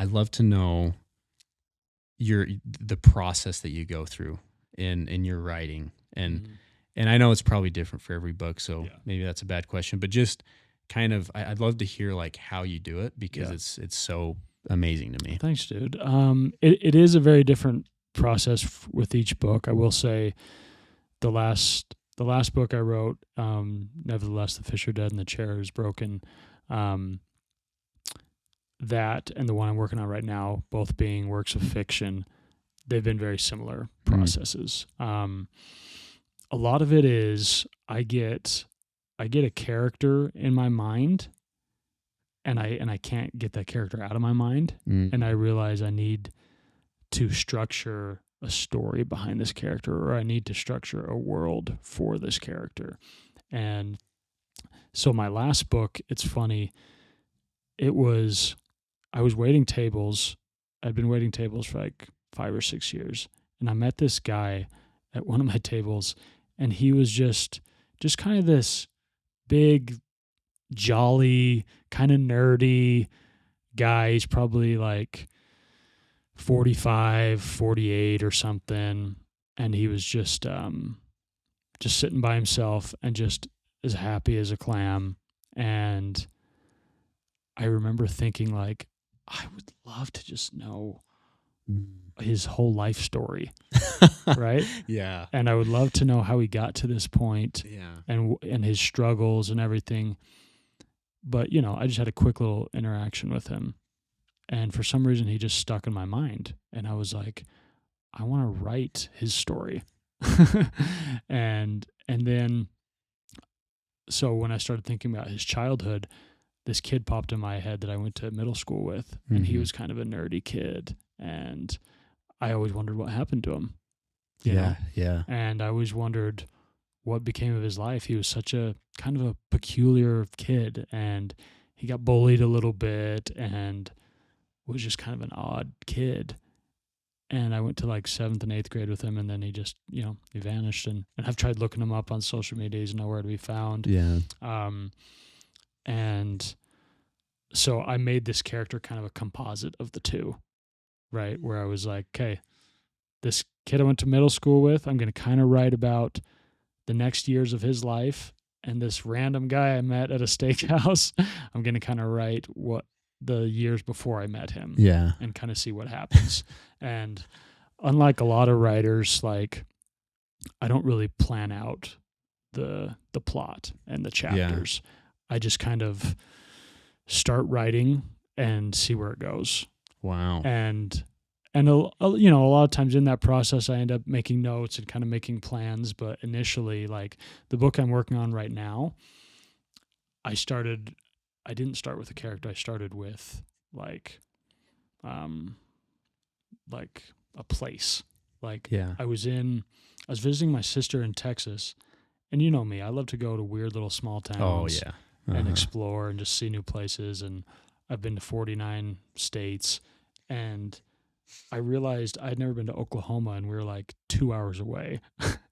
I'd love to know the process that you go through in your writing. And I know it's probably different for every book, so maybe that's a bad question, but just kind of, I'd love to hear like how you do it, because it's so amazing to me. Thanks, dude. It is a very different process with each book. I will say the last book I wrote, Nevertheless, the Fish Are Dead and the Chair Is Broken, that and the one I'm working on right now, both being works of fiction, they've been very similar processes. A lot of it is I get a character in my mind, and I can't get that character out of my mind, and I realize I need to structure a story behind this character, or I need to structure a world for this character. And so my last book, it's funny, I was waiting tables. I'd been waiting tables for like 5 or 6 years, and I met this guy at one of my tables, and he was just kind of this big, jolly, kind of nerdy guy. He's probably like 45, 48 or something, and he was just sitting by himself and just as happy as a clam. And I remember thinking, like, I would love to just know his whole life story, right? Yeah. And I would love to know how he got to this point, Yeah. and his struggles and everything. But, you know, I just had a quick little interaction with him, and for some reason he just stuck in my mind, and I was like, I want to write his story. and then, so when I started thinking about his childhood, this kid popped in my head that I went to middle school with, and he was kind of a nerdy kid, and I always wondered what happened to him. You know? Yeah. And I always wondered what became of his life. He was such a kind of a peculiar kid, and he got bullied a little bit and was just kind of an odd kid. And I went to like 7th and 8th grade with him, and then he just, you know, he vanished. And I've tried looking him up on social media. He's nowhere to be found. Yeah. And so I made this character kind of a composite of the two, right? Where I was like, okay, this kid I went to middle school with, I'm going to kind of write about the next years of his life. And this random guy I met at a steakhouse, I'm going to kind of write what the years before I met him. Yeah. And kind of see what happens. And unlike a lot of writers, like, I don't really plan out the plot and the chapters. I just kind of start writing and see where it goes. Wow. And you know, a lot of times in that process, I end up making notes and kind of making plans. But initially, like the book I'm working on right now, I didn't start with a character. I started with like a place. Like, I was visiting my sister in Texas, and you know me, I love to go to weird little small towns. And explore and just see new places. And I've been to 49 states, and I realized I'd never been to Oklahoma, and we were like 2 hours away.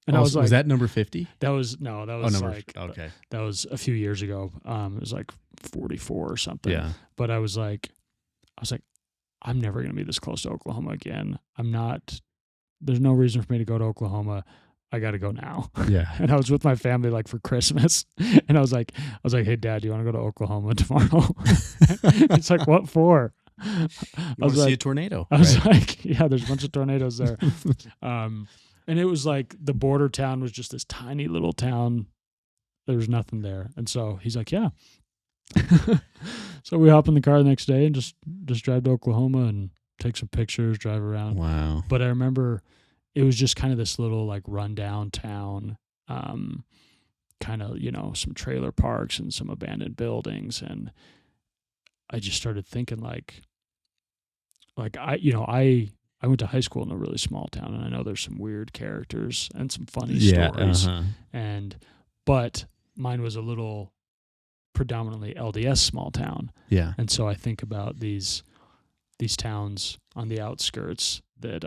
And I was like, was that number 50? That was that was a few years ago. It was like 44 or something. Yeah. But I was like, I'm never going to be this close to Oklahoma again. There's no reason for me to go to Oklahoma. I got to go now. Yeah. And I was with my family like for Christmas, and I was like, hey Dad, do you want to go to Oklahoma tomorrow? It's like, what for? I was like, see a tornado. I was like, yeah, there's a bunch of tornadoes there. And it was like the border town was just this tiny little town. There was nothing there. And so he's like, yeah. So we hop in the car the next day and just drive to Oklahoma and take some pictures, drive around. Wow. But I remember it was just kind of this little like rundown town, kind of, you know, some trailer parks and some abandoned buildings. And I just started thinking like I went to high school in a really small town, and I know there's some weird characters and some funny stories. But mine was a little predominantly LDS small town. Yeah. And so I think about these towns on the outskirts that,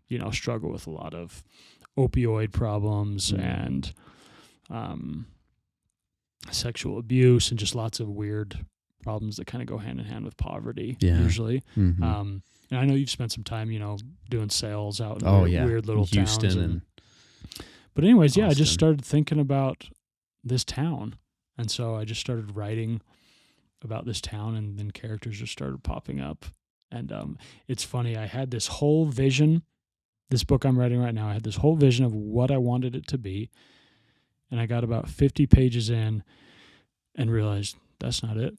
you know, struggle with a lot of opioid problems and sexual abuse and just lots of weird problems that kind of go hand in hand with poverty Yeah. usually. Mm-hmm. And I know you've spent some time, doing sales out in weird little Houston towns. But anyways, Austin. I just started thinking about this town. And so I just started writing about this town, and then characters just started popping up. And it's funny, I had this whole vision. This book I'm writing right now, I had this whole vision of what I wanted it to be. And I got about 50 pages in and realized that's not it.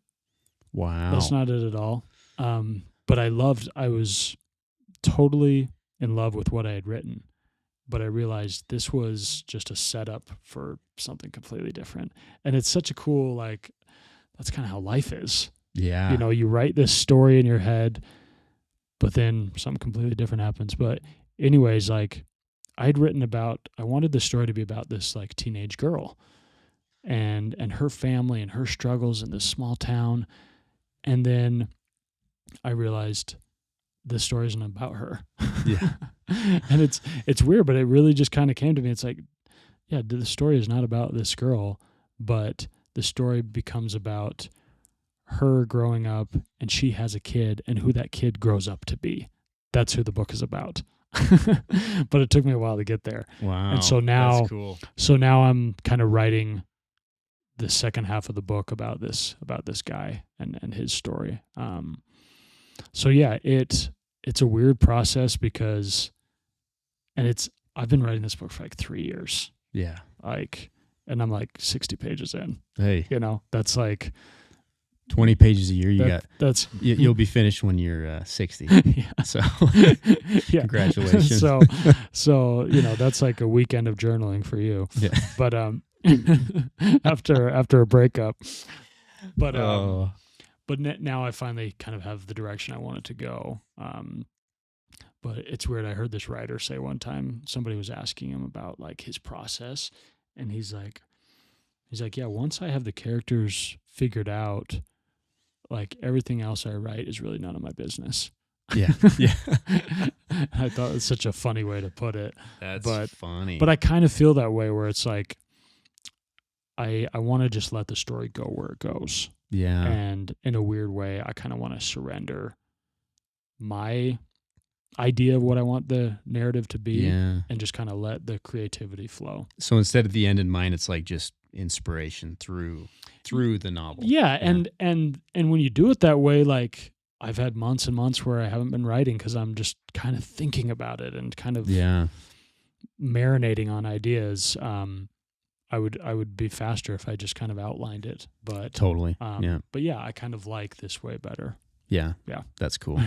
Wow. That's not it at all. But I was totally in love with what I had written. But I realized this was just a setup for something completely different. And it's such a cool, that's kind of how life is. Yeah. You write this story in your head, but then something completely different happens. But anyways, I'd written I wanted the story to be about this teenage girl and her family and her struggles in this small town. And then I realized this story isn't about her. Yeah. And it's weird, but it really just kind of came to me. It's the story is not about this girl, but the story becomes about her growing up, and she has a kid, and who that kid grows up to be. That's who the book is about. But it took me a while to get there. Wow. And so now, that's cool. I'm kind of writing the second half of the book about this guy and his story. It's a weird process because, and I've been writing this book for 3 years. Yeah. And I'm 60 pages in. Hey. That's 20 pages a year. You'll be finished when you're 60. Yeah. So yeah. Congratulations. So that's a weekend of journaling for you. Yeah. But after a breakup. But now I finally kind of have the direction I want it to go. But it's weird. I heard this writer say one time, somebody was asking him about his process, and he's like, yeah, once I have the characters figured out, everything else I write is really none of my business. Yeah. Yeah. I thought it was such a funny way to put it. That's funny. But I kind of feel that way where it's I want to just let the story go where it goes. Yeah. And in a weird way, I kind of want to surrender my idea of what I want the narrative to be, and just kind of let the creativity flow. So instead of the end in mind, it's just inspiration through the novel. Yeah. And when you do it that way, I've had months and months where I haven't been writing because I'm just kind of thinking about it and kind of marinating on ideas. I would be faster if I just kind of outlined it, but totally. But I kind of like this way better. Yeah. Yeah. That's cool.